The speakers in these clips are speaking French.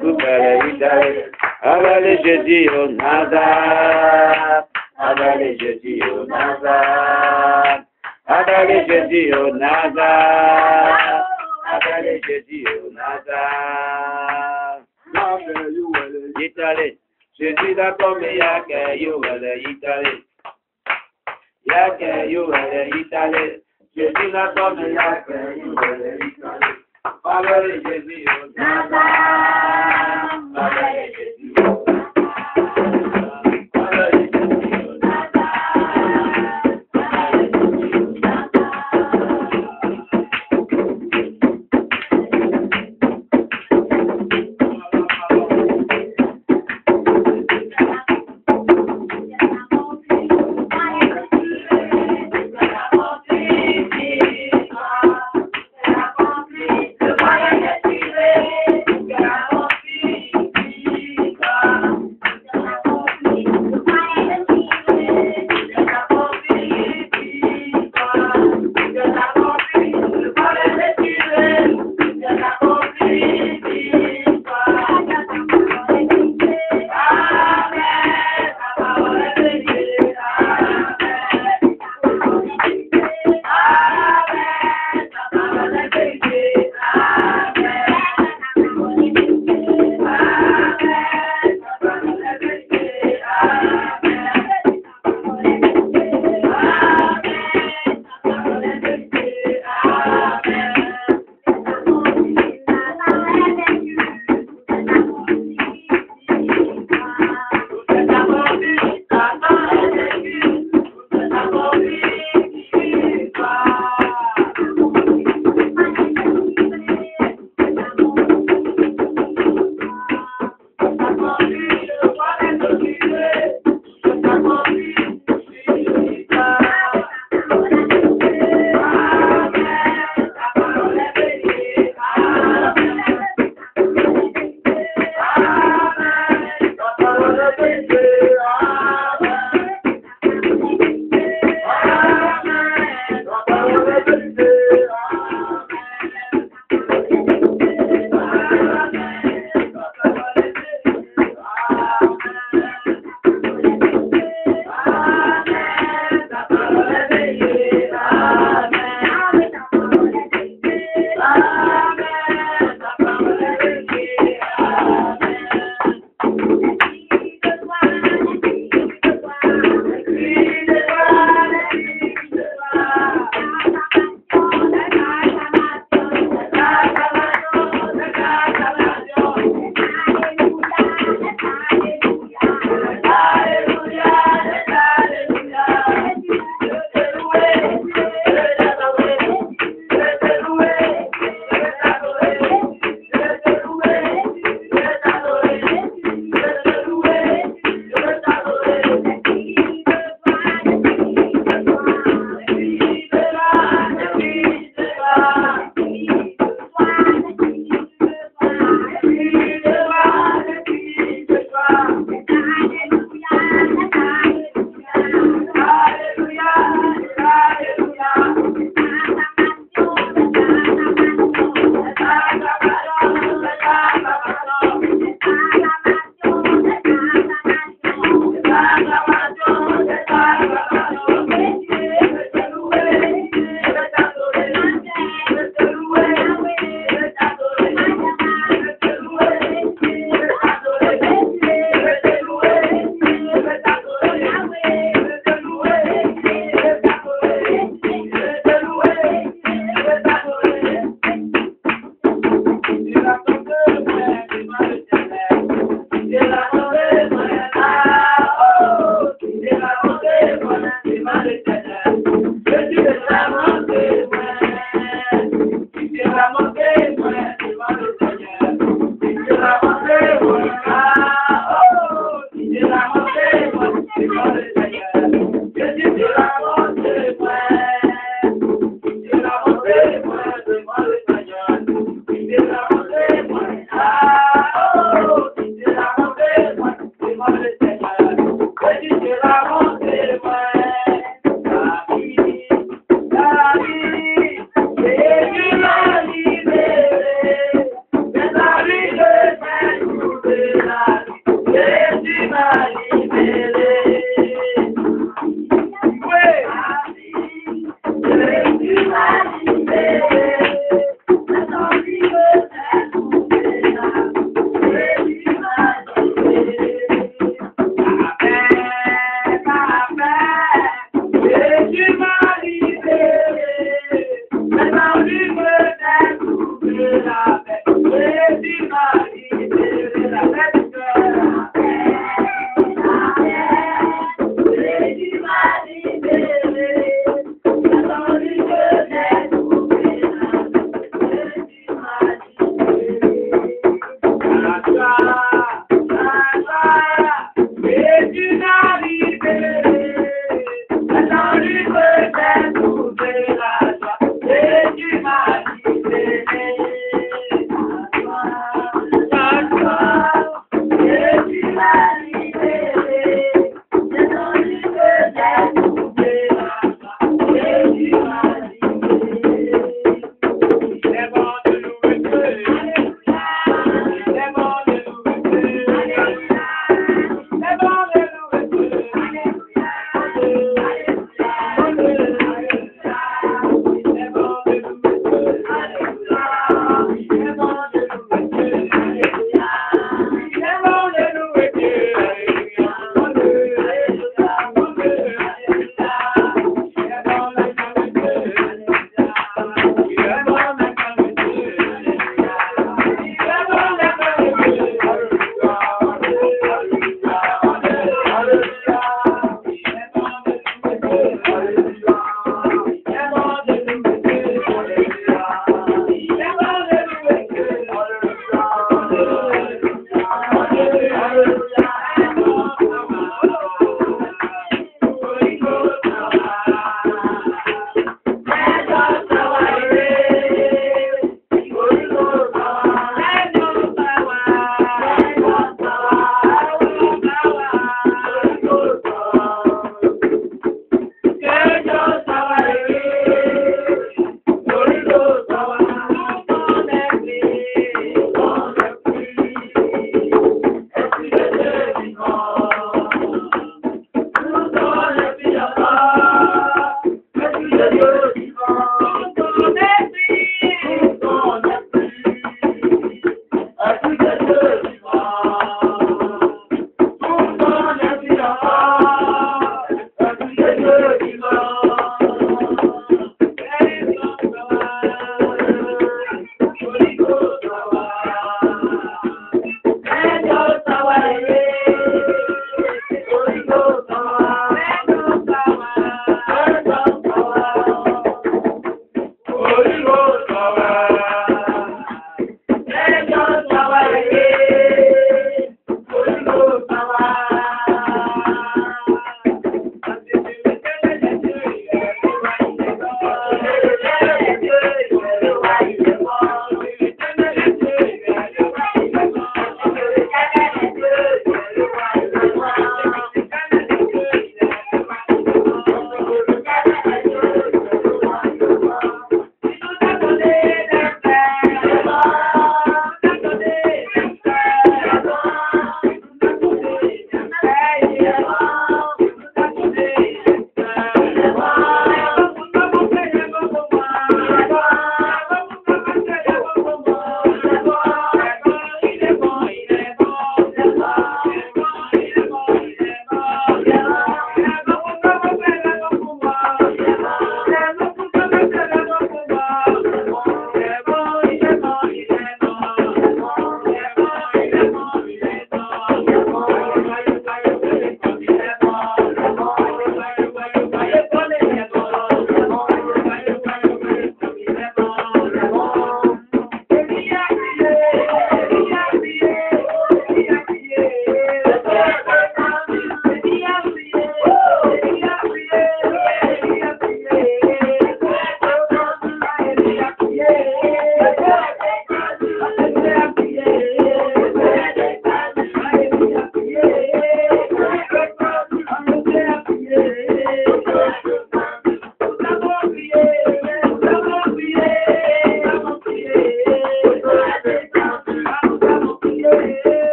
Coupele Italie, Avale Jésus au Nazareth, Avale Jésus au Nazareth, Avale Jésus au Nazareth, Avale Jésus au Nazareth. Italie, Jésus da come yake yuwele Italie, yake yuwele Italie, Jésus da come yake yuwele Italie. Avale Jésus au Nazareth, Avale Jésus au Nazareth, Avale Jésus au Nazareth, Avale Jésus au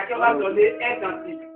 chacun va donner un cantique.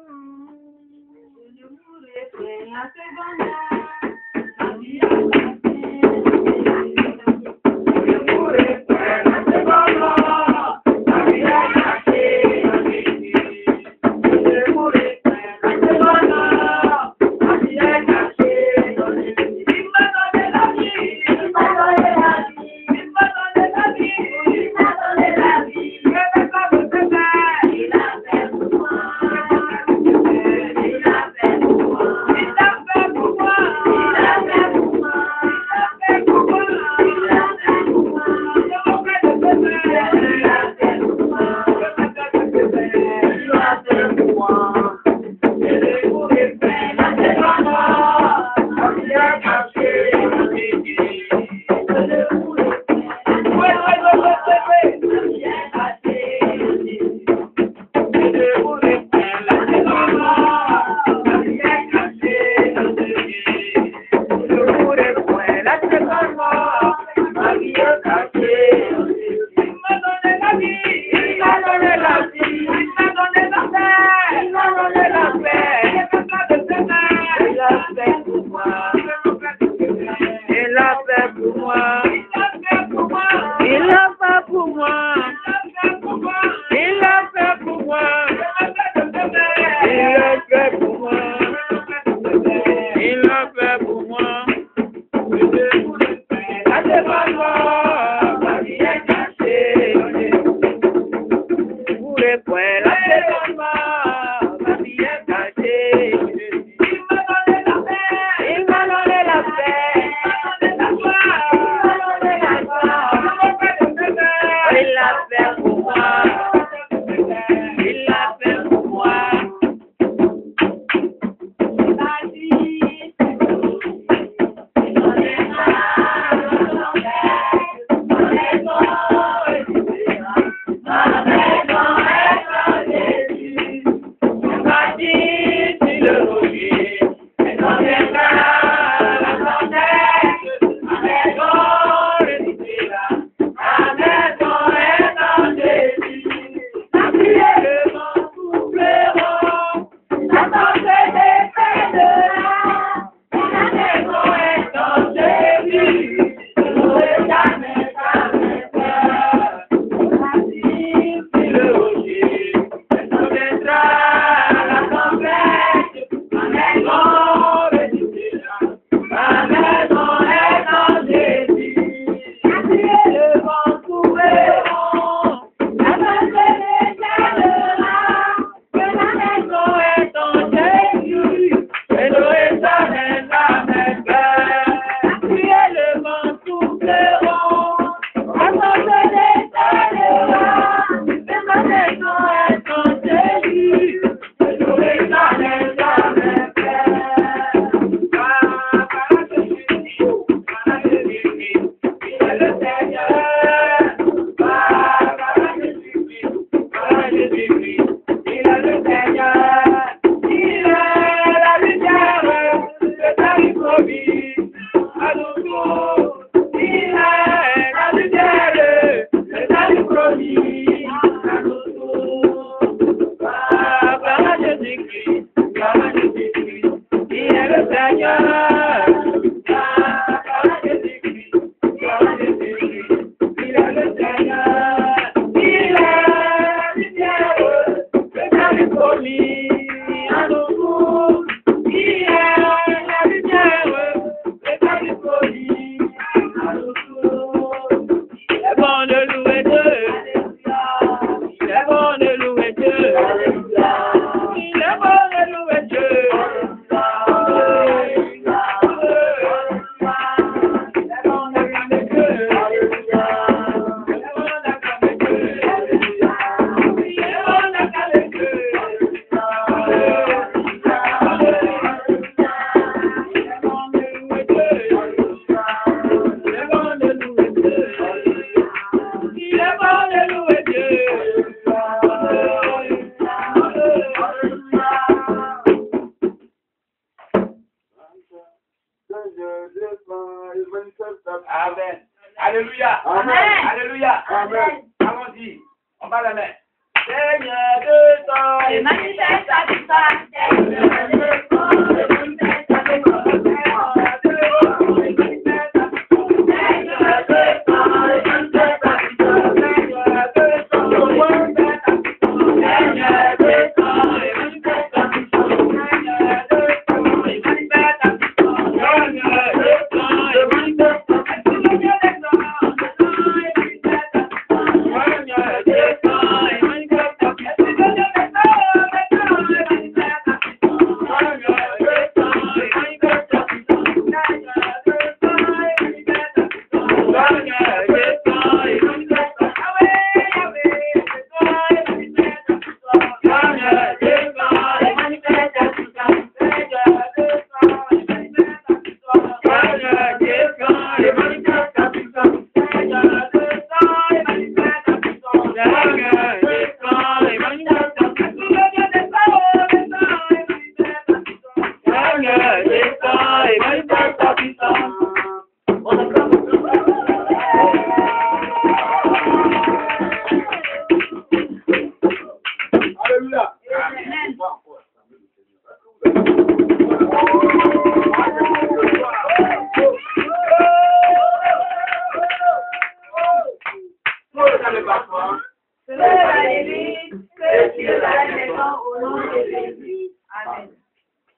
Amen. Alléluia. Amen. Alléluia. Amen. Allons-y. On va la mettre. Seigneur de temps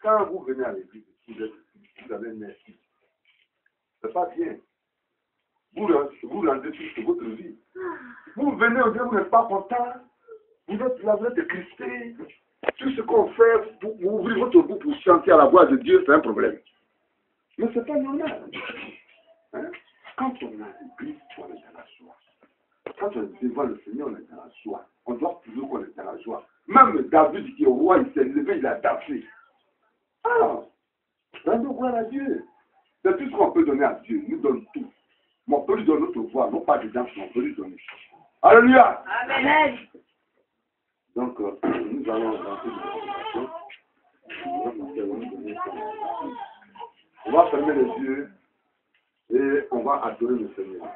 Quand vous venez à l'église, vous avez un esprit. C'est pas bien. Vous rendez sur votre vie. Vous venez au Dieu, vous n'êtes pas content. Vous êtes là, vous êtes crispé. Tout ce qu'on fait, vous ouvrez votre bouche pour chanter à la voix de Dieu, c'est un problème. Mais c'est pas normal. Hein? Quand on est à l'église, on est dans la joie. Quand on est devant le Seigneur, on est dans la joie. On doit toujours qu'on est dans la joie. Même David qui est roi, il s'est levé, il a dansé. Ah, rendons gloire à Dieu. C'est tout ce qu'on peut donner à Dieu. Il nous donne tout. Mais on peut lui donner notre voix, non pas de danse, mais on peut lui donner. Alléluia. Amen. Donc, nous allons lancer une on va fermer les yeux et on va adorer le Seigneur.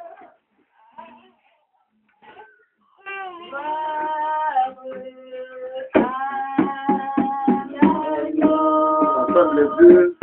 On ferme les yeux.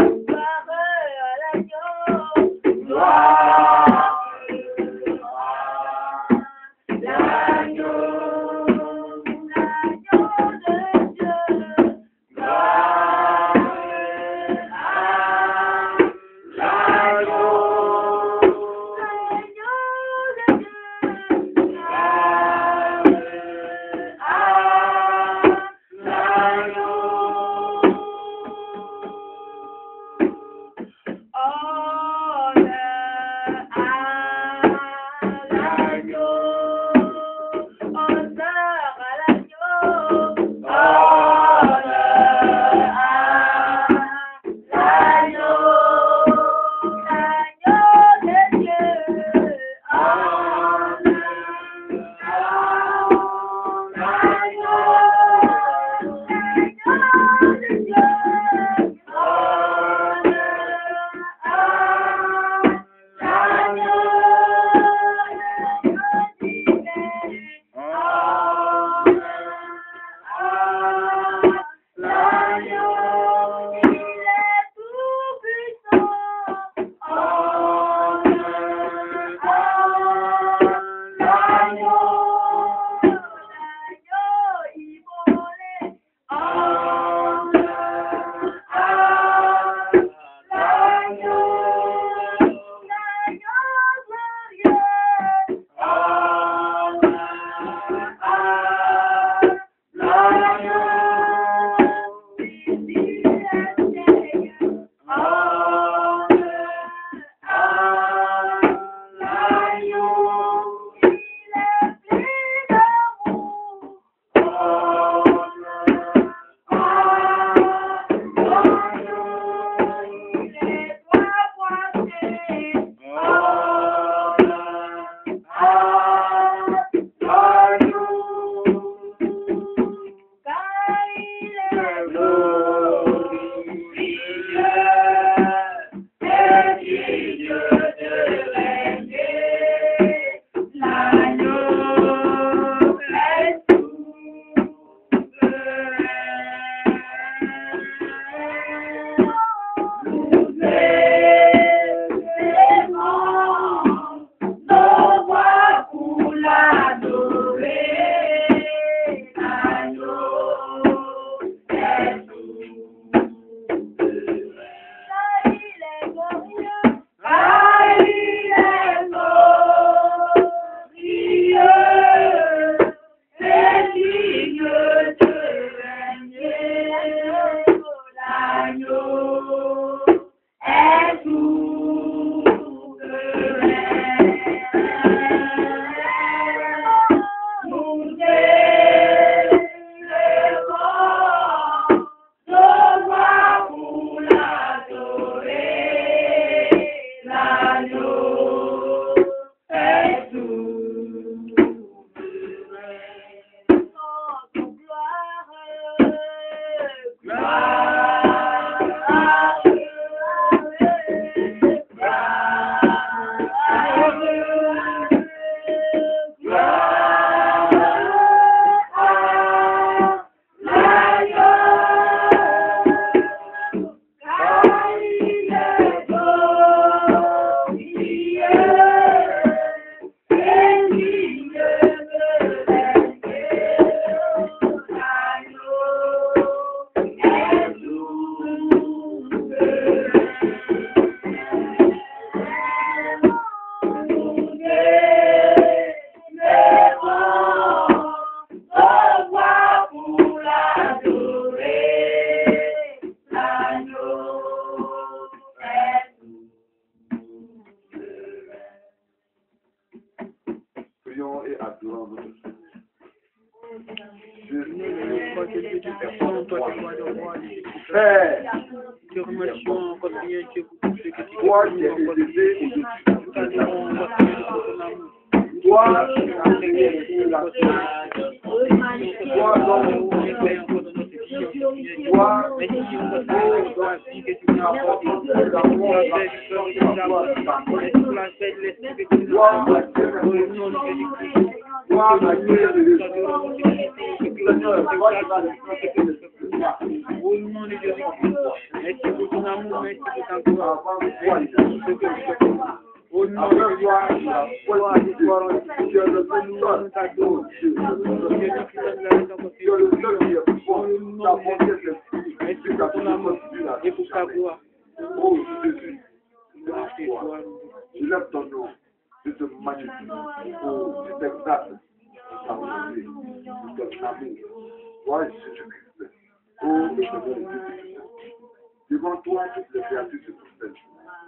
Devant toi, toutes les créatures se prosternent.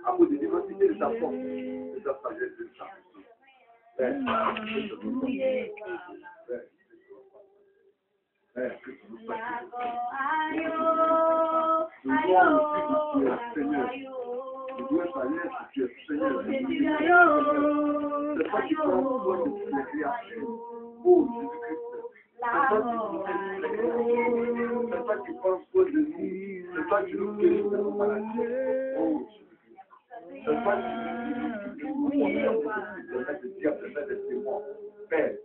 À cause de l'immensité de ta force, de ta sagesse, de ta Père, que tu nous fasses. Nous devons parler que tu es Seigneur. C'est toi qui prends soin de toutes les créatures. Oh Jésus-Christ. C'est toi qui prends soin de nous. C'est toi qui nous guéris de nos maladies. Oh Jésus-Christ. C'est toi qui nous Père.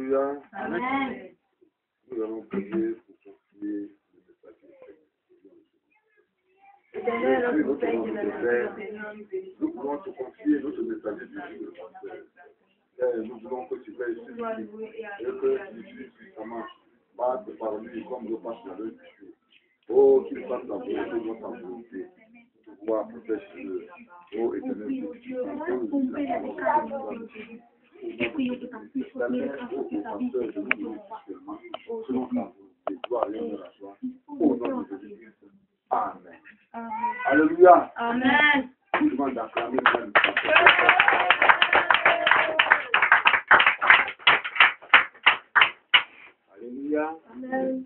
Alléluia. Amen. Nous allons prier pour confier le message. Nous voulons te confier notre messager du jour. Nous voulons que tu veilles sur lui et que tu utilises puissamment par lui comme le passe dans le Dieu. Oh, qu'il fasse la volonté de notre volonté pour pouvoir protéger le oh éternel Dieu. Prions pour ta puissance, mais grâce à ta vie, Selon ta volonté, gloire et honneur à toi. Au nom de Jésus. Amen. Alléluia. Amen. Je demande d'acclamer le nom de Dieu. Alléluia. Amen.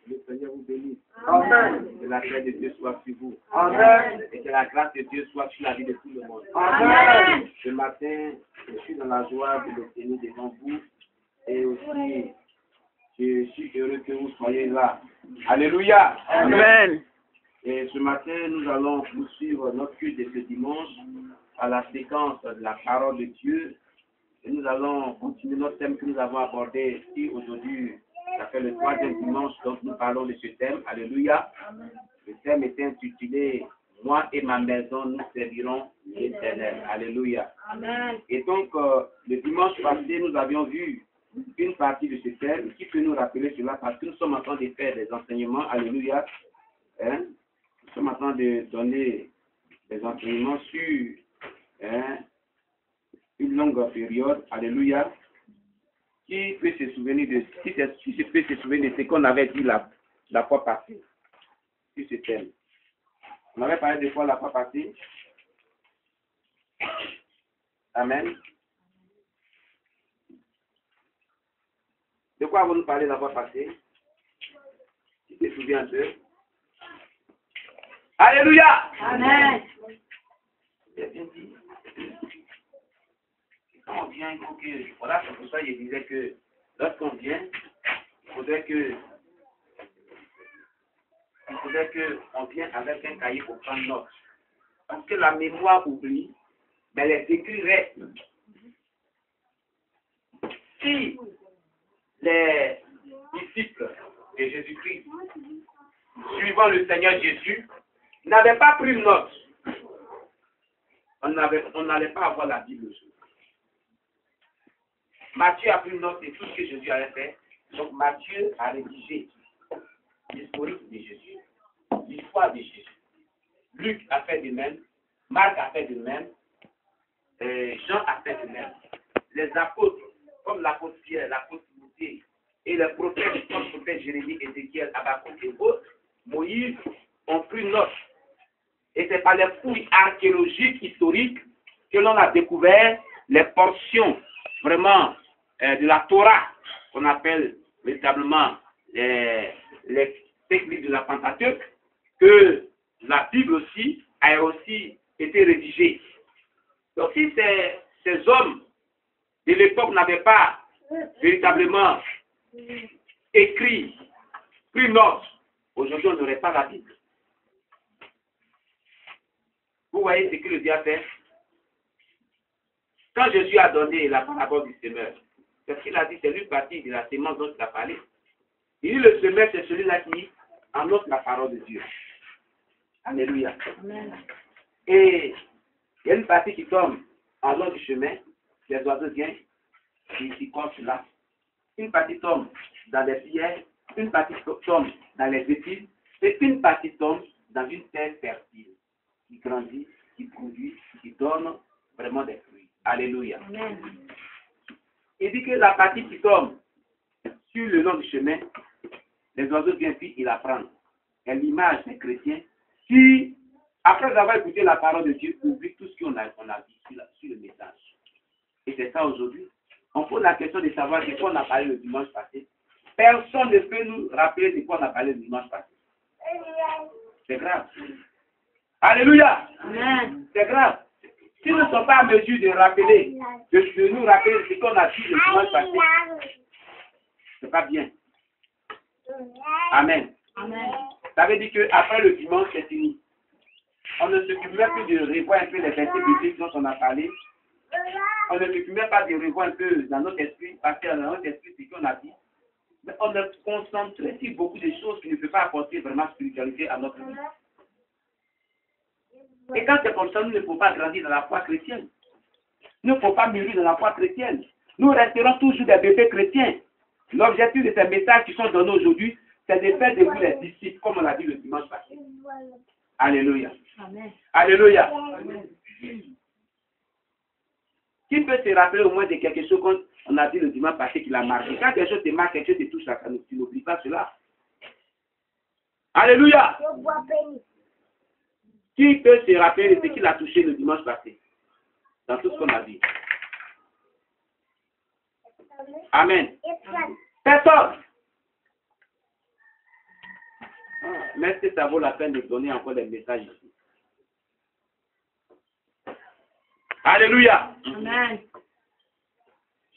Le Seigneur vous bénisse. Amen. Que la paix de Dieu soit sur vous. Amen. Et que la grâce de Dieu soit sur la vie de tout le monde. Amen. Ce matin, je suis dans la joie de me tenir devant vous. Et aussi, je suis heureux que vous soyez là. Alléluia. Amen. Et ce matin, nous allons poursuivre notre culte de ce dimanche à la séquence de la parole de Dieu. Et nous allons continuer notre thème que nous avons abordé ici aujourd'hui. Ça fait le 3e dimanche, donc nous parlons de ce thème. Alléluia. Le thème est intitulé « Moi et ma maison, nous servirons l'Éternel ». Alléluia. Amen. Et donc, le dimanche passé, nous avions vu une partie de ce thème qui peut nous rappeler cela parce que nous sommes en train de faire des enseignements. Alléluia. Hein? Nous sommes en train de donner des enseignements sur une longue période. Alléluia. Qui peut se souvenir de ce qu'on avait dit la fois passée sur ce thème? On avait parlé de quoi la fois passée? Amen. De quoi avons-nous parlé la fois passée? Qui se souvient un peu? Alléluia! Amen. J'ai bien dit. Quand on vient, il faut que. Voilà, c'est pour ça que je disais que lorsqu'on vient, il faudrait qu'on vienne avec un cahier pour prendre note. Parce que la mémoire oublie, mais les écrits restent. Si les disciples de Jésus-Christ, suivant le Seigneur Jésus, n'avaient pas pris note, on n'allait pas avoir la Bible. Matthieu a pris note de tout ce que Jésus avait fait. Donc Matthieu a rédigé l'historique de Jésus, l'histoire de Jésus. Luc a fait de même, Marc a fait de même, Jean a fait de même. Les apôtres, comme l'apôtre Pierre, l'apôtre Timothée, et les prophètes, comme le prophète Jérémie, Ézéchiel, Habakkuk et autres, Moïse, ont pris note. Et c'est par les fouilles archéologiques, historiques, que l'on a découvert les portions vraiment de la Torah, qu'on appelle véritablement les 5 livres de la Pentateuque, que la Bible aussi a aussi été rédigée. Donc si ces hommes de l'époque n'avaient pas véritablement écrit, pris note, aujourd'hui on n'aurait pas la Bible. Vous voyez ce que le diable fait? Quand Jésus a donné la parabole du semeur, c'est ce qu'il a dit, c'est une partie de la sémence dont il a parlé. Il dit le semeur, c'est celui-là qui annonce la parole de Dieu. Alléluia. Amen. Et il y a une partie qui tombe en long du chemin, les oiseaux viennent, qui collent là. Une partie tombe dans les pierres, une partie tombe dans les épines, et une partie tombe dans une terre fertile, qui grandit, qui produit, qui donne vraiment des fruits. Alléluia. Amen. Il dit que la partie qui tombe sur le long du chemin, les oiseaux viennent puis ils la prennent. C'est l'image des chrétiens qui, après avoir écouté la parole de Dieu, oublient tout ce qu'on a dit sur le message. Et c'est ça aujourd'hui. On pose la question de savoir de quoi on a parlé le dimanche passé. Personne ne peut nous rappeler de quoi on a parlé le dimanche passé. C'est grave. Alléluia. Amen. C'est grave. Si nous ne sommes pas en mesure de rappeler, de nous rappeler ce qu'on a dit le dimanche passé, c'est pas bien. Amen. Amen. Ça veut dire qu'après le dimanche, c'est fini. On ne s'occupe même plus de revoir un peu les versets bibliques dont on a parlé. on ne supprime même pas de revoir un peu dans notre esprit, parce que dans notre esprit, c'est ce qu'on a dit. Mais on est concentré sur beaucoup de choses qui ne peuvent pas apporter vraiment spiritualité à notre vie. Et quand c'est comme ça, nous ne pouvons pas grandir dans la foi chrétienne. Nous ne pouvons pas mûrir dans la foi chrétienne. Nous resterons toujours des bébés chrétiens. L'objectif de ces messages qui sont donnés aujourd'hui, c'est de faire de vous les disciples, comme on l'a dit le dimanche passé. Alléluia. Amen. Alléluia. Amen. Qui peut se rappeler au moins de quelque chose qu'on a dit le dimanche passé qui l'a marqué? Quand quelque chose te marque, quelque chose te touche, tu n'oublies pas cela. Alléluia. Qui peut se rappeler de ce qui l'a touché le dimanche passé? Dans tout ce qu'on a dit. Amen. Personne. Mais est-ce que ça vaut la peine de donner encore des messages ici? Alléluia. Amen.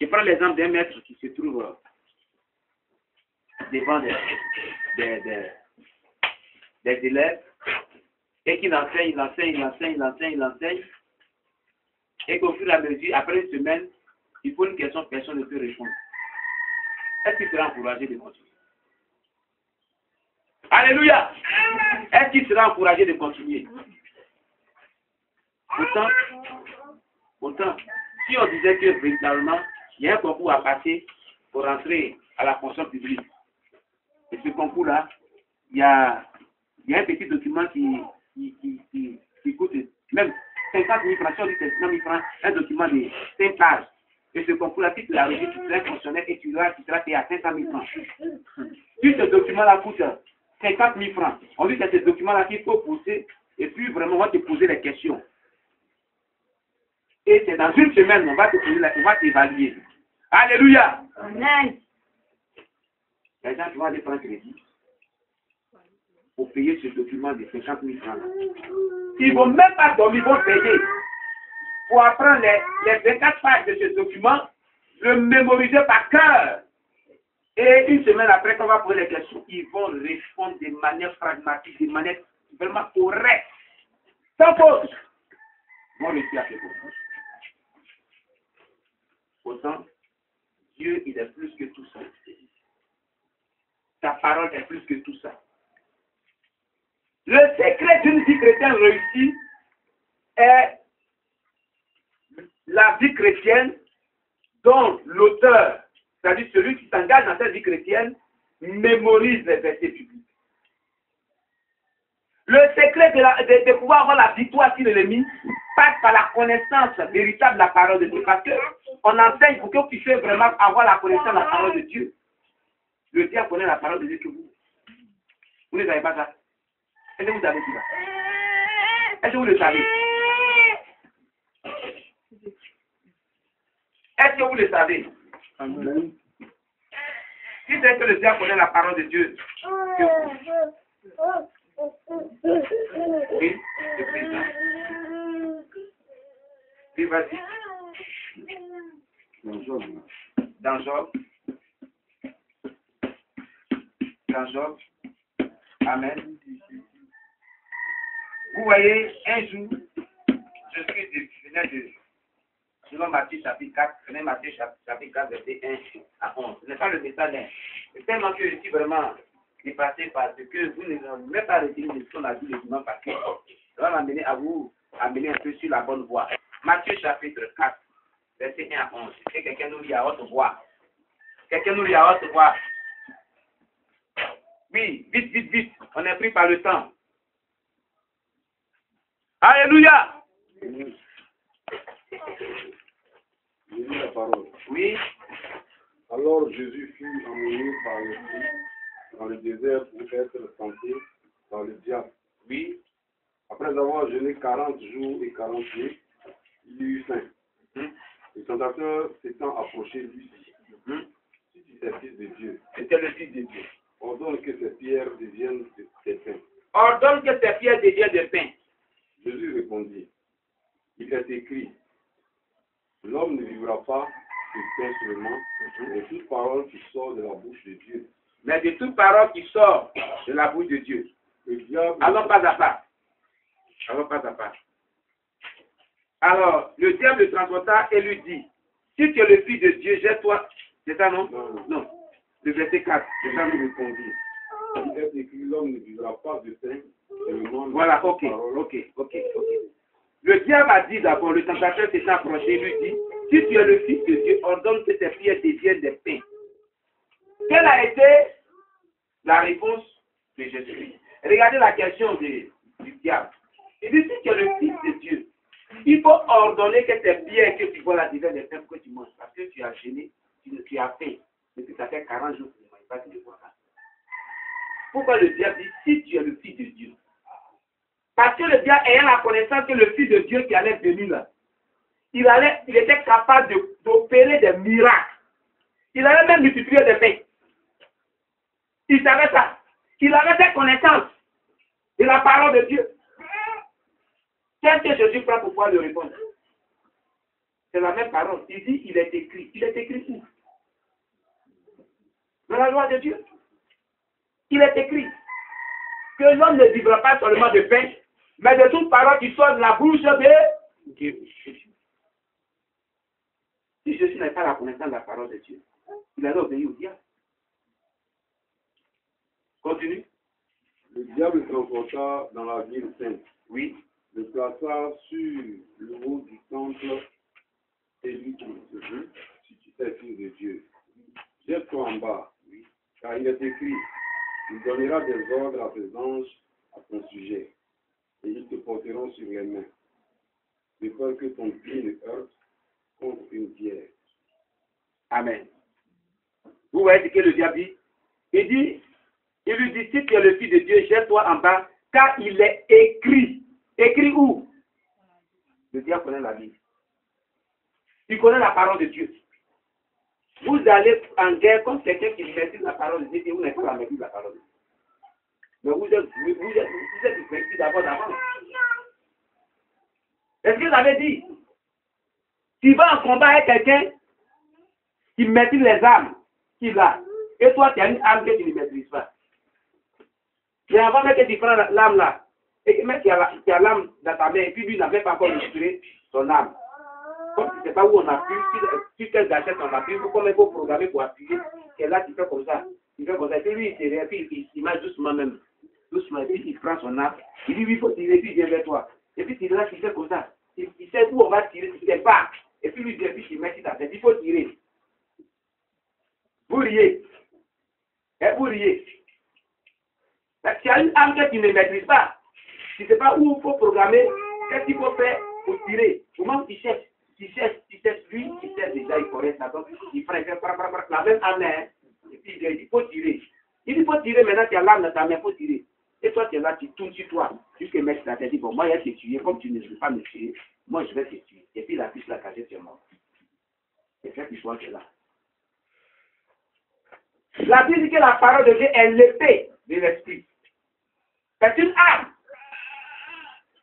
Je prends l'exemple d'un maître qui se trouve devant des élèves et qui l'enseigne. Et qu'au fur et à mesure, après une semaine, il faut une question, personne ne peut répondre. Est-ce qu'il sera encouragé de continuer? Alléluia! Est-ce qu'il sera encouragé de continuer? Pourtant, si on disait que véritablement, il y a un concours à passer pour rentrer à la fonction publique, et ce concours-là, il y a un petit document qui coûte même 50 000 francs, si on dit 50 000 francs, un document de 5 pages. Et ce concours-là, si tu l'as reçu, tu seras fonctionnaire et tu seras payé à 500 000 francs. Si ce document-là coûte 50 000 francs, on dit que c'est ce document-là qu'il faut poser, et puis vraiment, on va te poser les questions. Et c'est dans une semaine, on va t'évaluer. Alléluia. Amen. Les gens qui vont aller prendre crédit pour payer ce document de 50 000 francs. Ils ne vont même pas dormir, ils vont payer pour apprendre les 24 pages de ce document, le mémoriser par cœur. Et une semaine après, quand on va poser les questions, ils vont répondre de manière pragmatique, de manière vraiment correcte, sans faute. Ils vont réussir à quelque chose. Pourtant, Dieu, il est plus que tout ça. Sa parole est plus que tout ça. Le secret d'une vie chrétienne réussie est la vie chrétienne dont l'auteur, c'est-à-dire celui qui s'engage dans cette vie chrétienne, mémorise les versets bibliques. Le secret de pouvoir avoir la victoire sur l'ennemi passe par la connaissance véritable de la parole de Dieu. Parce qu'on enseigne pour que vous puissiez vraiment avoir la connaissance de la parole de Dieu. Le diable connaît la parole de Dieu que vous. Vous ne savez pas ça? Est-ce que vous avez dit ça? Est-ce que vous le savez? Est-ce que vous le savez? Amen. Si c'est que le diable connaît la parole de Dieu, que vous. Oui, c'est présent. Oui, vas-y. Dans Job. Amen. Vous voyez, un jour, je venais de selon Matthieu chapitre 4, prenez Matthieu chapitre 4, verset 1 à 11. Ce n'est pas le message. C'est tellement que je suis vraiment dépassé parce que vous ne même pas retenu ce qu'on a dit le dimanche passé. Ça va m'amener à vous amener un peu sur la bonne voie. Matthieu chapitre 4, verset 1 à 11. Et quelqu'un nous lit à haute voix. Oui, vite. On est pris par le temps. Alléluia. Je lis la parole. Oui. Alors Jésus fut emmené par l'Esprit dans le désert pour être tenté par le diable. Oui. Après avoir jeûné 40 jours et 40 nuits, il eut faim. Le tentateur s'étant approché lui dit, si tu es fils de Dieu, C'était le Fils de Dieu. ordonne que ces pierres deviennent des pains. Ordonne que ces pierres deviennent des pains. Jésus répondit, il est écrit, l'homme ne vivra pas de pain seulement, mais de toute parole qui sort de la bouche de Dieu. Mais de toute parole qui sort de la bouche de Dieu. Le diable, Allons pas à pas. Alors, le diable le transporta et lui dit, si tu es le fils de Dieu, jette-toi. C'est ça, non? Non. Le verset 4. C'est ça, nous répondit. Il est écrit, l'homme ne vivra pas de pain. Voilà, ok. Le diable a dit d'abord, le tentateur s'est approché et lui dit, si tu es le fils de Dieu, ordonne que tes pierres deviennent des pains. Quelle a été la réponse de Jésus? Regardez la question du diable. Il dit, si tu es le fils de Dieu, il faut ordonner que tes pierres que tu vois la deviennent des pains pour que tu manges. Parce que tu as gêné, tu as faim. Et que ça fait 40 jours que tu ne manges pas, tu ne vois pas. Pourquoi le diable dit, si tu es le fils de Dieu? Parce que le diable ayant la connaissance que le fils de Dieu qui allait venir là, il était capable d'opérer des miracles. Il allait même multiplier des pains. Il savait ça. Il avait cette connaissance de la parole de Dieu. Qu'est-ce que Jésus prend pour pouvoir lui répondre? C'est la même parole. Il dit, il est écrit. Il est écrit où? Dans la loi de Dieu. Il est écrit que l'homme ne vivra pas seulement de pain, mais de toute parole qui sort de la bouche de Dieu. Si Jésus n'a pas la connaissance de la parole de Dieu, il allait obéir au diable. Continue. Le diable transporta dans la ville sainte. Oui. Le plaça sur le haut du temple et lui dit, si tu es fils de Dieu, jette-toi en bas, oui, car il est écrit, il donnera des ordres à ses anges à ton sujet, et ils te porteront sur les mains, de peur que ton pied ne heurte contre une pierre. Amen. Vous voyez ce que le diable dit? Il lui dit, si tu es le fils de Dieu, jette-toi en bas, car il est écrit. Écrit où? Le diable connaît la Bible. Il connaît la parole de Dieu. Vous allez en guerre comme quelqu'un qui maîtrise la parole de Dieu et vous n'êtes pas la maîtrise de la parole de Dieu. Mais vous êtes maîtrise d'abord. Est-ce que vous avez dit? Tu vas en combat avec quelqu'un qui maîtrise les armes qu'il a. Et toi, tu as une arme que tu ne maîtrises pas. Mais avant même que tu prends l'arme là, et que même tu as l'âme dans ta main, et puis lui n'avait pas encore inspiré son âme. Comme tu ne sais pas où on appuie, sur quelle gâchette on appuie, comment il faut programmer pour appuyer, et là tu fais comme ça. Il fait comme ça, et puis lui il tire, et puis il marche doucement même. Doucement, et puis il prend son arme, il dit, il faut tirer, puis il vient vers toi. Et puis tu là, tu fais comme ça. Il sait où on va tirer, il ne sait pas. Et puis lui, et puis il met sur ta tête, il faut tirer. Vous riez. Et vous riez. Tu as une arme que tu ne maîtrises pas. Tu ne sais pas où il faut programmer, qu'est-ce qu'il faut faire pour tirer. Au moment où tu cherches, lui, il cherche déjà, il connaît ça. Donc, il prend, la même arme, hein, et puis il faut tirer. Il faut tirer, maintenant tu as l'arme dans ta main, il faut tirer. Et toi, tu es là, tu tournes sur toi, jusqu'à mettre la tête, dit, bon, moi, il vais te tuer, comme tu ne veux pas me tuer, moi, je vais te tuer. Et puis, la puce, la cachette, tu es mort. Et fait que toi, tu es là. La Bible dit que la parole de Dieu est l'épée de l'esprit. C'est une arme.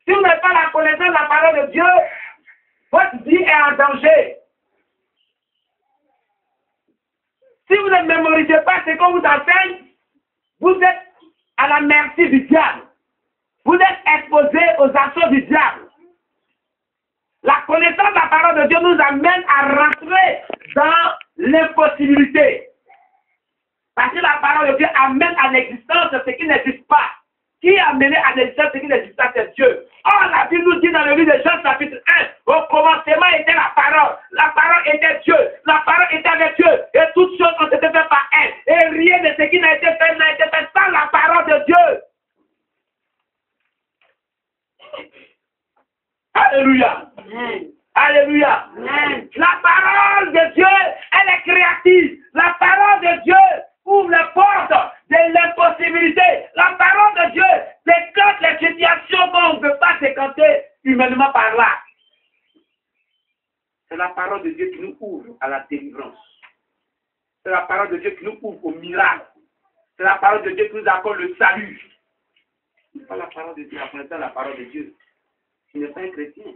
Si vous n'avez pas la connaissance de la parole de Dieu, votre vie est en danger. Si vous ne mémorisez pas ce qu'on vous enseigne, vous êtes à la merci du diable. Vous êtes exposé aux assauts du diable. La connaissance de la parole de Dieu nous amène à rentrer dans l'impossibilité. Parce que la parole de Dieu amène à l'existence ce qui n'existe pas. Qui a amené à l'existence ce qui n'existe pas, c'est Dieu. Or, la Bible nous dit dans le livre de Jean chapitre 1, au commencement était la parole était Dieu, la parole était avec Dieu, et toutes choses ont été faites par elle. Et rien de ce qui n'a été fait sans la parole de Dieu. Alléluia. Amen. Alléluia. Amen. La parole de Dieu, elle est créative. La parole de Dieu ouvre les portes de l'impossibilité. La parole de Dieu décante les situations dont on ne peut pas décanter humainement par là. C'est la parole de Dieu qui nous ouvre à la délivrance. C'est la parole de Dieu qui nous ouvre au miracle. C'est la parole de Dieu qui nous accorde le salut. Ce n'est pas la parole de Dieu. Après ça, la parole de Dieu, tu n'es pas un chrétien.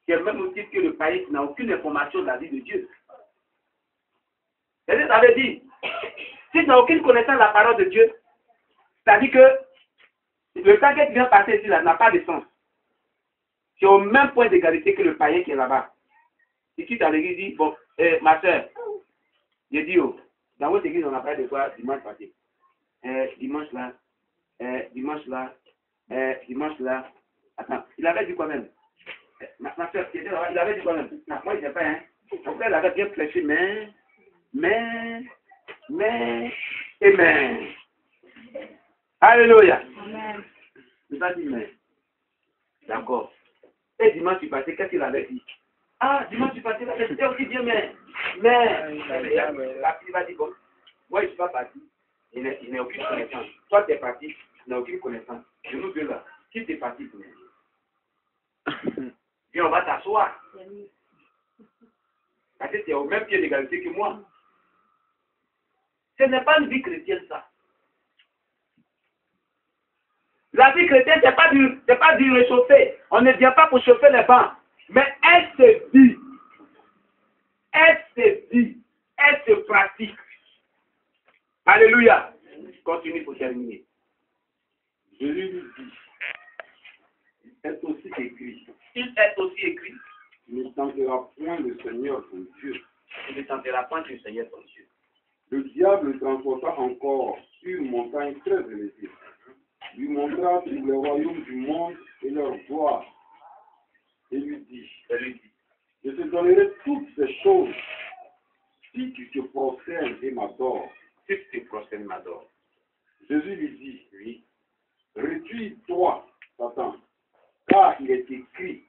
Tu es même aussi que le païen qui n'a aucune information de la vie de Dieu. Et ça veut dire, si tu n'as aucune connaissance de la parole de Dieu, ça dit que le temps que tu viens passer ici là n'a pas de sens. C'est au même point d'égalité que le païen qui est là-bas. Si tu dans l'église, dis, bon, ma soeur, j'ai dit, oh, dans votre église, on a parlé de quoi dimanche passé? Dimanche là. Attends, il avait dit quoi même? Ma soeur, il avait dit quoi même? Non, moi, je ne sais pas, hein. Mon frère, il avait bien prêché, mais. Alléluia. Amen. Il va dire, mais. D'accord. Et dimanche passé, qu'est-ce qu'il avait dit? Ah, dimanche passé, il avait dit aussi bien, mais. La fille va dire, bon, moi, je ne suis pas parti. Il n'a aucune connaissance. Toi, tu es parti, il n'a aucune connaissance. Je nous deux là. Qui t'es parti pour nous? Viens, on va t'asseoir. Parce que tu es au même pied d'égalité que moi. Ce n'est pas une vie chrétienne, ça. La vie chrétienne, ce n'est pas du réchauffer. On ne vient pas pour chauffer les bancs. Mais elle se vit. Elle se pratique. Alléluia. Continue pour terminer. Jésus lui dit, il est aussi écrit. Il est aussi écrit. Tu ne tenteras point le Seigneur ton Dieu. Tu ne tenteras point le Seigneur ton Dieu. Le diable le transporta encore sur une montagne très élevée. Lui montra tous les royaumes du monde et leur gloire. Et lui dit, je te donnerai toutes ces choses si tu te prosternes et m'adores. Si tu te prosternes et m'adores. Jésus lui dit, oui, retire-toi, Satan, car il est écrit,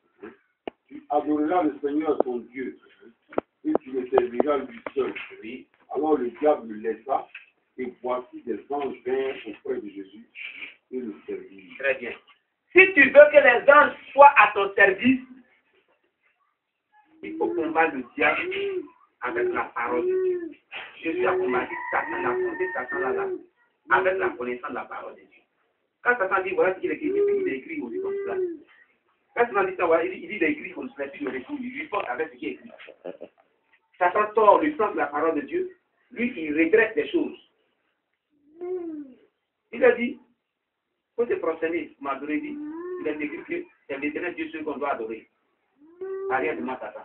tu adoreras le Seigneur ton Dieu et tu le serviras lui seul. Oui. Alors le diable le laissa et voici des anges vinrent auprès de Jésus et le servirent. Très bien. Si tu veux que les anges soient à ton service, il faut combattre le diable avec la parole de Dieu. Jésus a combattu Satan, a affronté Satan là, avec la connaissance de la parole de Dieu. Quand Satan dit, voilà ce qu'il écrit, il est écrit aussi comme cela. Quand Satan dit ça, voilà, il dit, il est écrit comme cela, puis il retourne, il lui porte avec ce qui est écrit. Satan tord le sens de la parole de Dieu. Lui, il regrette des choses. Il a dit, il faut se prosterner, m'adorer, dit. Il a écrit que c'est l'éternel Dieu seul qu'on doit adorer. Rien de moi, Satan.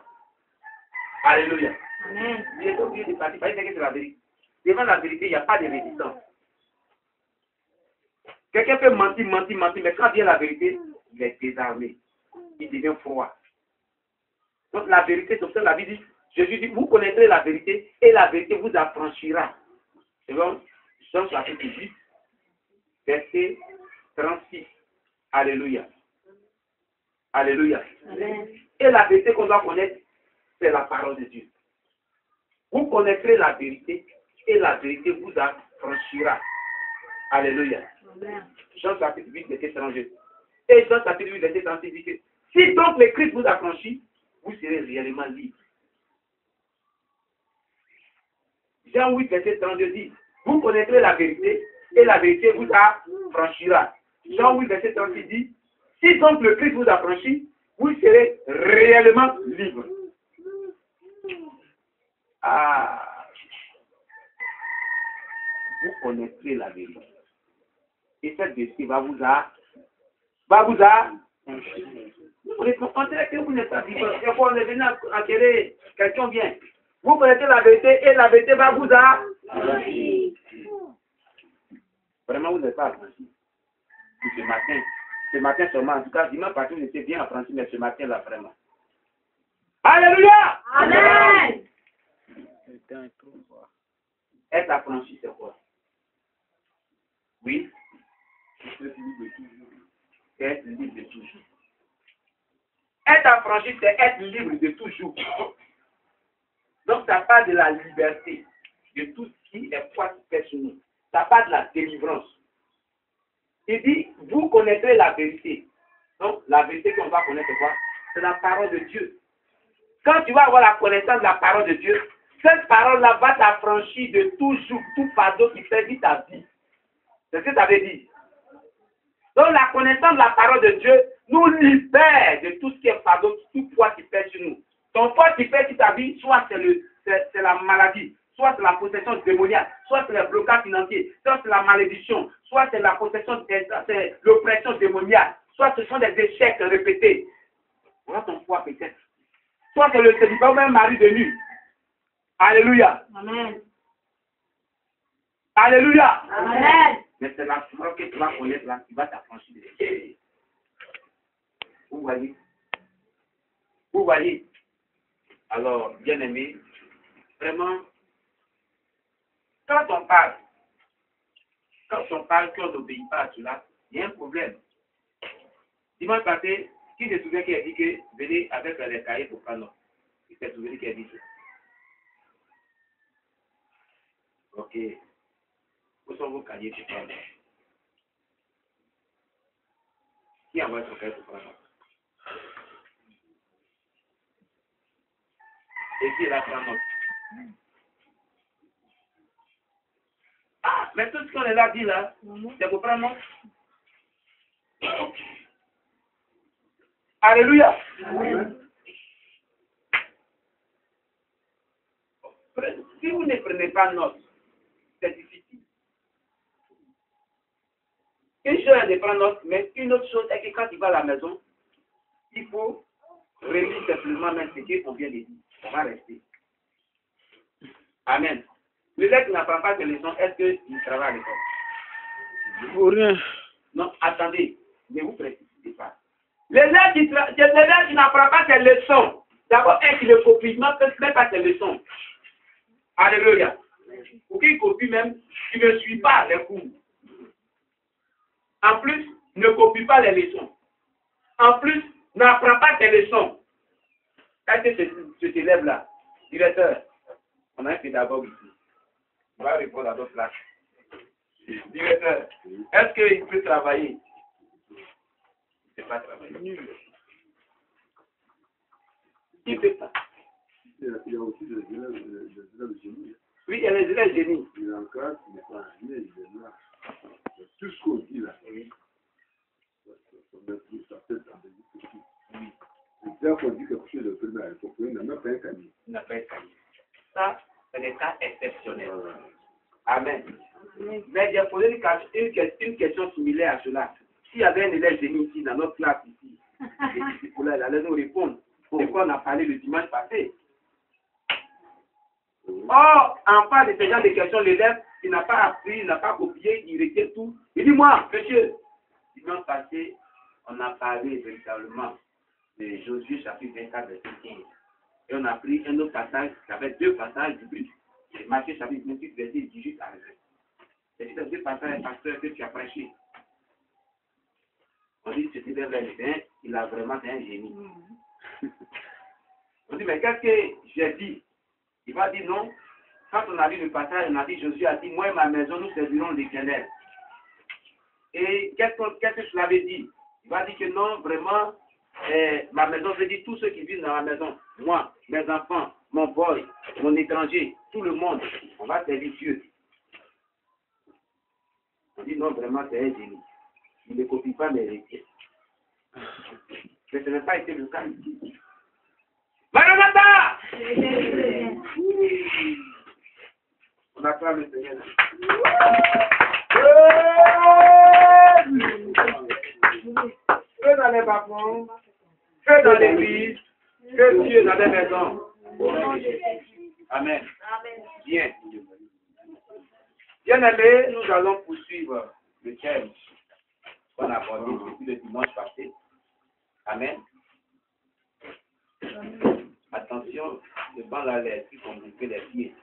Alléluia. Amen. Il est obligé de partir, parce que c'est la vérité. Devant la vérité, il n'y a pas de résistance. Quelqu'un peut mentir, mais quand vient la vérité, il est désarmé. Il devient froid. Donc la vérité, c'est ça la vie dit, Jésus dit, vous connaîtrez la vérité et la vérité vous affranchira. C'est bon? Jean chapitre 10, verset 36. Alléluia. Alléluia. Amen. Et la vérité qu'on doit connaître, c'est la parole de Dieu. Vous connaîtrez la vérité et la vérité vous affranchira. Alléluia. Amen. Jean chapitre 8, verset 32. Et Jean chapitre 8, verset 36 dit que si donc le Christ vous affranchit, vous serez réellement libre. Jean 8, verset 32 dit, vous connaîtrez la vérité et la vérité vous affranchira. Jean 8, verset 36 dit, si donc le Christ vous affranchit, vous serez réellement libre. Ah, vous connaîtrez la vérité. Et cette vérité va vous on dirait que vous n'êtes pas vivant. Des fois, on est venu enterrer quelqu'un bien. Vous connaissez la vérité et la vérité va vous Vraiment, vous n'êtes pas affranchi. Ce matin seulement, en tout cas, dimanche partout, vous étiez bien affranchi, mais ce matin-là, vraiment. Alléluia! Amen. Être affranchi, c'est quoi? Oui? C'est être libre de toujours. Être affranchi, c'est être libre de toujours. Donc, ça parle de la liberté, de tout ce qui est foi qui fait sur nous. Ça parle de la délivrance. Il dit, vous connaîtrez la vérité. Donc, la vérité qu'on va connaître, c'est quoi? C'est la parole de Dieu. Quand tu vas avoir la connaissance de la parole de Dieu, cette parole-là va t'affranchir de tout fardeau qui fait vivre ta vie. C'est ce que ça veut dire. Donc, la connaissance de la parole de Dieu nous libère de tout ce qui est fardeau, tout poids qui fait sur nous. Ton poids qui fait sur ta vie, soit c'est la maladie, soit c'est la possession démoniaque, soit c'est le blocage financier, soit c'est la malédiction, soit c'est la possession, c'est l'oppression démoniaque, soit ce sont des échecs répétés. Voilà ton poids peut-être. Toi, c'est le célibat ou même mari de nuit. Alléluia. Amen. Alléluia. Amen. Mais c'est la foi que tu vas connaître là qui va t'affranchir. Vous voyez? Vous voyez? Alors, bien aimé, vraiment, quand on parle qu'on n'obéit pas à cela, il y a un problème. Dimanche passé, qui se souvient qui a dit que venez avec les cahiers pour prendre note? Qui se souvient qui a dit ça? Ok. Où sont vos cahiers pour prendre note? Qui envoie son cahier pour prendre note? Et qui est là pour prendre note? Ah, mais tout ce qu'on est là dit là, c'est pour prendre note. Alléluia. Amen. Si vous ne prenez pas note, c'est difficile. Une chose est de prendre note, mais une autre chose est que quand il va à la maison, il faut relire simplement même ce qu'on vient de dire. On va rester. Amen. L'élève qui n'apprend pas de leçons, est-ce qu'il travaille à l'école? Pour rien. Non, attendez, ne vous précipitez pas. L'élève qui n'apprend pas ses leçons, d'abord, qu'il ne copie même pas ses leçons. Alléluia. Ou qu'il copie même, tu ne suis pas les cours. En plus, ne copie pas les leçons. En plus, n'apprends pas tes leçons. Quand cet élève-là, directeur, on a un pédagogue ici. On va répondre à d'autres places. Directeur, est-ce qu'il peut travailler? Il ne peut pas travailler. Il ne peut pas. Il y a aussi des élèves génies. Oui, il y a les élèves génies. Il est en classe, il n'est pas rien, il est là. Tout ce qu'on dit là, ça fait ça. Oui. Dès qu'on dit quelque chose de primaire, il n'a même pas un cahier. Il n'a pas un cahier. Ça, c'est des cas exceptionnels. Amen. Mais j'ai posé une question similaire à cela. S'il y avait un élève génie ici, dans notre classe ici, les disciples là, il allait nous répondre. C'est quoi on a parlé le dimanche passé. Or, en part de ce genre de questions, l'élève, il n'a pas appris, il n'a pas copié, il retient tout. Il dit, moi, monsieur, dimanche passé, on a parlé véritablement de Josué chapitre 24, verset 15. Et on a pris un autre passage, qui avait deux passages du but. C'est Matthieu chapitre 28, verset 18 à 20. C'est ces deux passages, pasteur, que tu as prêché. On dit, cet élève-là, il a vraiment un génie. On dit, mais qu'est-ce que j'ai dit? Il va dire non. Quand on a lu le passage, on a dit, Josué a dit, moi et ma maison, nous servirons l'Éternel. Et qu'est-ce que cela veut dire? Il va dire que non, vraiment, ma maison, veut dire tous ceux qui vivent dans la maison. Moi, mes enfants, mon boy, mon étranger, tout le monde, on va servir Dieu. On dit non, vraiment, c'est un génie. Il ne copie pas mes récits. Mais ce n'a pas été le cas ici. Maranatha! On acclame le Seigneur. Feu dans les bas-fonds, feu dans l'église, que Dieu dans les maisons. Amen. Bien. Bien aimé, nous allons poursuivre le thème qu'on a abordé depuis le dimanche passé. Amen. Attention, devant la lettre, on vous fait les pieds.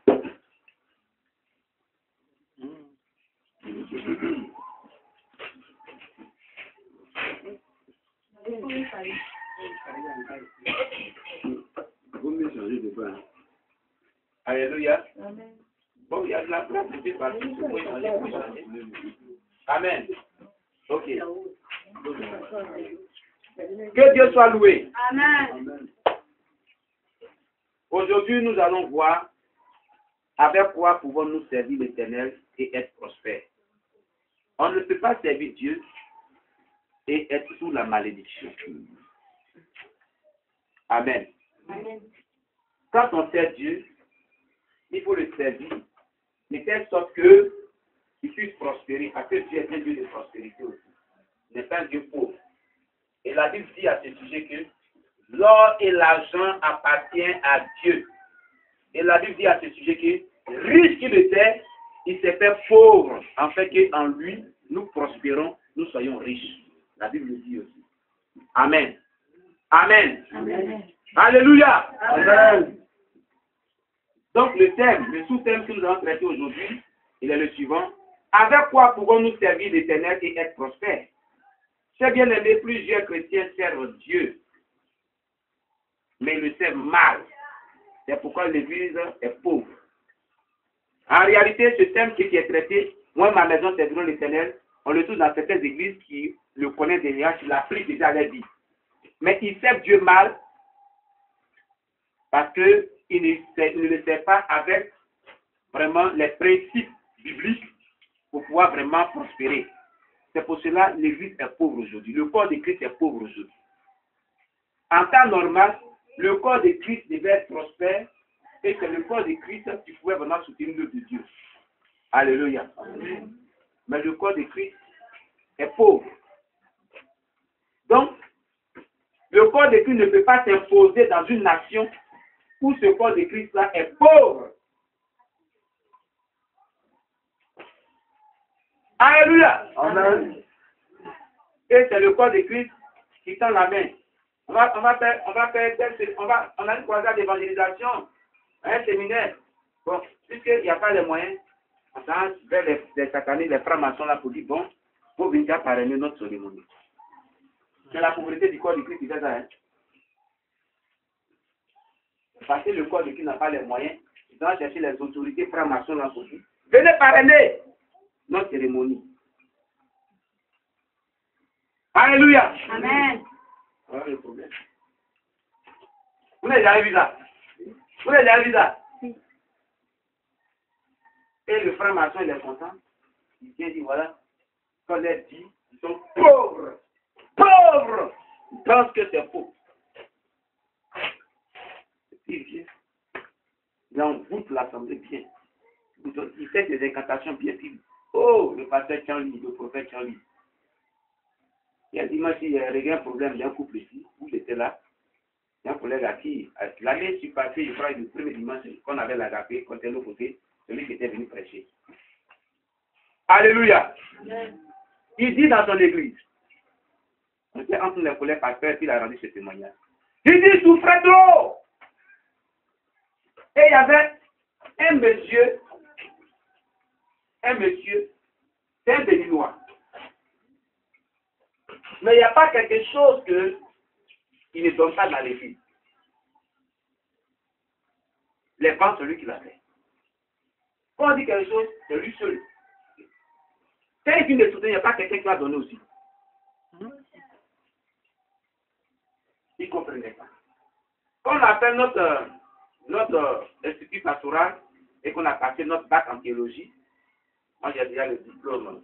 Vous me changez de bain. Alléluia. Bon, il y a de la place, c'est pas tout. Vous pouvez changer. Amen. Ok. Que Dieu soit loué. Amen. Aujourd'hui, nous allons voir avec quoi pouvons-nous servir l'Éternel et être prospères. On ne peut pas servir Dieu et être sous la malédiction. Amen. Amen. Quand on sert Dieu, il faut le servir de telle sorte qu'il puisse prospérer, parce que Dieu est un Dieu de prospérité aussi. Il n'est pas un Dieu pauvre. Et la Bible dit à ce sujet que L'or et l'argent appartiennent à Dieu. Et la Bible dit à ce sujet que, riche qu'il était, il s'est fait pauvre, afin qu'en lui, nous prospérons, nous soyons riches. La Bible le dit aussi. Amen. Amen. Amen. Alléluia. Amen. Donc le thème, le sous-thème que nous allons traiter aujourd'hui, il est le suivant. Avec quoi pouvons-nous servir l'Éternel et être prospères? C'est bien aimé, plusieurs chrétiens servent Dieu, mais ils le servent mal. C'est pourquoi l'Église est pauvre. En réalité, ce thème qui est traité, moi, ma maison serviront l'Éternel, on le trouve dans certaines églises qui le connaissent déjà, qui l'appliquent déjà à leur vie. Mais ils servent Dieu mal parce qu'ils ne le servent pas avec vraiment les principes bibliques pour pouvoir vraiment prospérer. C'est pour cela que l'Église est pauvre aujourd'hui. Le corps de Christ est pauvre aujourd'hui. En temps normal, le corps de Christ devait être prospère et c'est le corps de Christ qui pouvait vraiment soutenir l'œuvre de Dieu. Alléluia. Amen. Mais le corps de Christ est pauvre. Donc, le corps de Christ ne peut pas s'imposer dans une nation où ce corps de Christ-là est pauvre. Alléluia. Amen. Et c'est le corps de Christ qui tend la main. On a une croisade d'évangélisation, un séminaire. Bon, puisqu'il n'y a pas les moyens, on s'en vers les satanés, les francs-maçons là pour dire, bon, pour venir parrainer notre cérémonie. C'est la pauvreté du corps de Christ qui fait ça. Hein? Parce que le corps de Christ n'a pas les moyens, ils doivent chercher les autorités francs-maçons là pour dire, venez parrainer notre cérémonie. Alléluia. Amen. Voilà le problème. Vous n'avez jamais vu ça? Vous n'avez jamais vu ça? Et le franc-maçon, il est content. Il vient dire, voilà, quand les dit, ils sont pauvres. Pauvres! Ils pensent que c'est faux. Il vient. Il envoûte l'assemblée bien. Il fait des incantations bien. Oh, le pasteur Chanli, le prophète Chanli. Il y a dimanche, il y a un problème, il y a un couple ici, où j'étais là. Il y a un collègue à qui, l'année suis passée, je crois, le premier dimanche, qu'on avait l'agapé, quand était de l'autre côté, celui qui était venu prêcher. Alléluia. Il dit dans son église, on était entre les collègues pasteurs, puis il a rendu ce témoignage. Il dit, souffrez trop. Et il y avait un monsieur, c'est un béninois. Mais il n'y a pas quelque chose qu'il ne donne pas dans l'église. Les bancs, celui qui l'a fait. Quand on dit quelque chose, c'est lui seul. Quand il vient de soutenir, il n'y a pas quelqu'un qui va donner aussi. Il ne comprenait pas. Quand on appelle notre institut pastoral et qu'on a passé notre bac en théologie, moi j'ai déjà le diplôme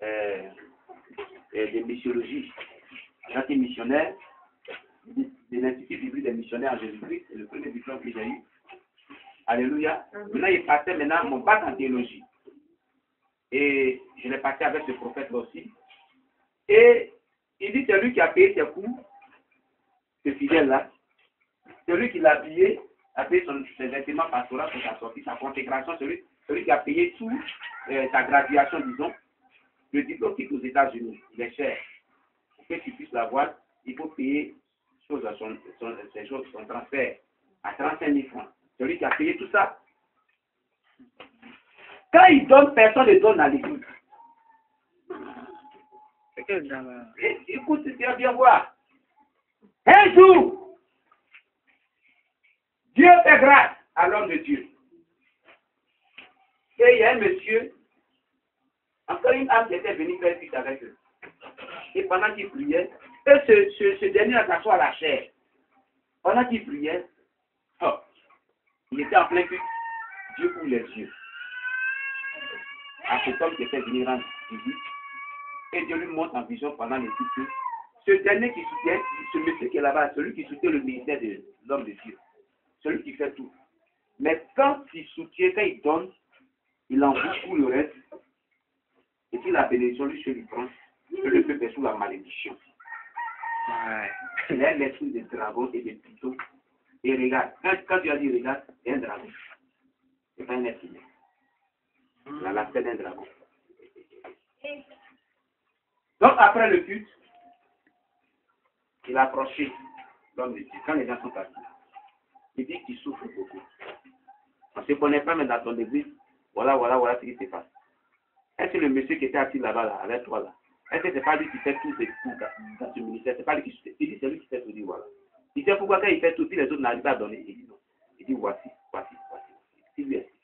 de missiologie. J'étais missionnaire de l'Institut biblique des missionnaires en Jésus-Christ, c'est le premier diplôme que j'ai eu. Alléluia. Maintenant, il passait mon bac en théologie. Et je l'ai passé avec ce prophète aussi. Et il dit, c'est lui qui a payé ses cours, ce fidèle-là. C'est lui qui l'a habillé, a payé ses vêtements pastoraux pour sa sortie, sa consécration, celui qui a payé tout, sa graduation, disons. Le diplôme qui est aux États-Unis, il est cher. Pour que tu puisses l'avoir, il faut payer son transfert à 35 000 francs. Celui qui a payé tout ça. Quand il donne, personne ne donne à l'église. Écoute, tu vas bien voir. Un jour, Dieu fait grâce à l'homme de Dieu. Et il y a un monsieur, encore une âme qui était venue faire suite avec eux. Et pendant qu'il priait, ce dernier a s'assoit à la chair. Pendant qu'il priait, il était en plein culte. Dieu ouvre les yeux à cet homme qui était venu rendre visite. Et Dieu lui montre en vision pendant les cultes. Ce dernier qui soutient, ce monsieur qui est là-bas, celui qui soutient le ministère de l'homme de Dieu. Celui qui fait tout. Mais quand il soutient, quand il donne, il envoie tout le reste. Et puis la bénédiction, lui, se lui prend. Et le peuple est sous la malédiction. Il a l'esprit de dragon et de python. Et regarde, quand tu as dit regarde, c'est un dragon. C'est pas un être humain. Il a la tête d'un dragon. Donc après le culte, il a approché l'homme de Dieu. Quand les gens sont partis, il dit qu'il souffre beaucoup. On ne se connaît pas, mais dans ton église, voilà ce qui se passe. Est-ce que le monsieur qui était assis là-bas, là, avec toi, là, est-ce que c'est pas lui qui fait tout dans ce ministère? C'est pas lui qui fait. Il dit c'est lui qui fait tout. Il dit voilà. Il sait pourquoi quand il fait tout, puis les autres n'arrivent pas à donner. Il dit non. Il dit voici. Il lui explique.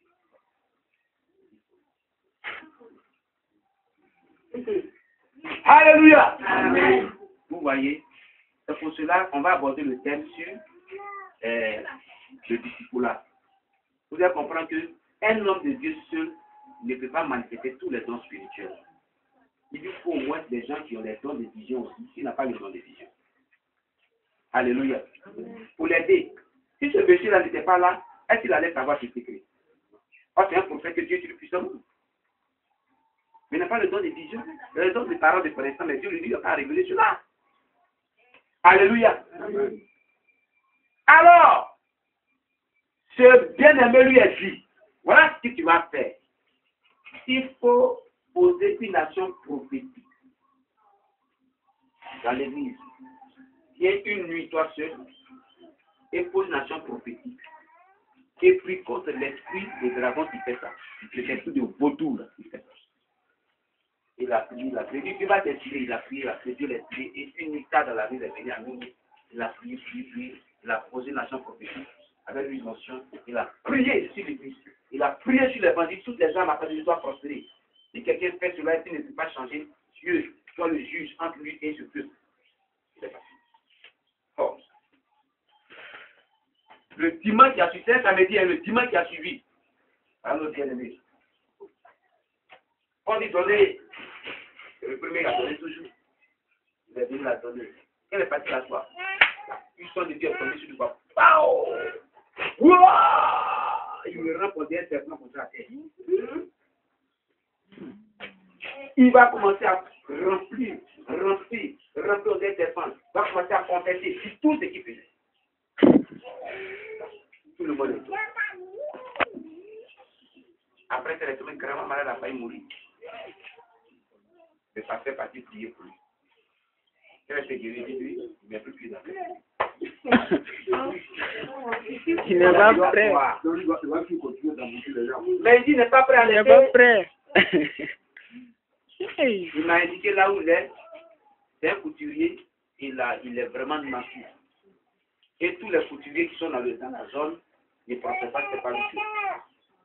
Alléluia. Amen. Vous voyez, c'est pour cela qu'on va aborder le thème sur le discipulat. Vous allez comprendre qu'un homme de Dieu seul ne peut pas manifester tous les dons spirituels. Il lui faut au moins des gens qui ont les dons de vision aussi, s'il n'a pas les dons de vision. Alléluia. Pour l'aider. Si ce monsieur-là n'était pas là, est-ce qu'il allait savoir ce qui est écrit? Oh, c'est un prophète que Dieu utilise puissamment. Mais il n'a pas le don de vision. Il a le don de parole de connaissance, mais Dieu lui dit, il n'a pas révélé cela. Alléluia. Amen. Alors, ce bien-aimé lui a dit, voilà ce que tu vas faire. Il faut poser une nation prophétique dans l'église. Viens une nuit, toi seul, et pose une nation prophétique. Et prie contre l'esprit des dragons qui fait ça. L'esprit de vaudou qui fait ça. Il a prié, Dieu va t'inspirer, il a prié, Dieu l'a prié, et une nuit tard dans la vie, il est venu à minuit, il a prié, il a posé une nation prophétique avec une notion, il a prié sur l'église, il a prié sur les bandits, toutes les armes à partir de toi prospérer. Si quelqu'un fait cela et qu'il ne peut pas changer, Dieu soit le juge entre lui et ce peuple. C'est facile. Oh. Le dimanche qui a suivi, ça me dit, le dimanche qui a suivi, alors bien-aimé, on dit donner, le premier a donné toujours. Il a donné la donner. Quelle est partie la soie? La puissance de Dieu est tombée sur le corps. Il me répondait un serpent contre la terre. Il va commencer à remplir des serpents. Il va commencer à confesser sur tout ce qu'il faisait. Tout le monde est tout. Après, c'est retrouvé gravement malade, a failli mourir. Le pasteur est parti prier pour lui. Quand il s'est guéri, il ne met plus pied dans le Il n'est pas prêt. Mais il dit, il n'est pas prêt à Il n'est pas laisser. prêt. Il m'a indiqué là où il est. C'est un couturier. Il est vraiment massif. Et tous les couturiers qui sont dans la zone, ne pensent pas que ce n'est pas lui.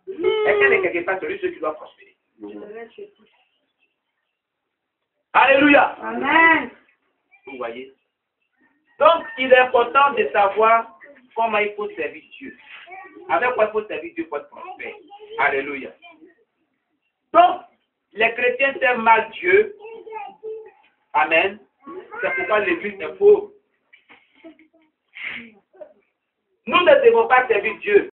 Et qu'elle est quelque part, celui qui doit prospérer. Alléluia. Amen. Vous voyez? Donc, il est important de savoir comment il faut servir Dieu. Avec quoi il faut servir Dieu pour être prospère. Alléluia. Donc, les chrétiens servent mal Dieu. Amen. C'est pourquoi l'église est pauvre. Nous ne devons pas servir Dieu.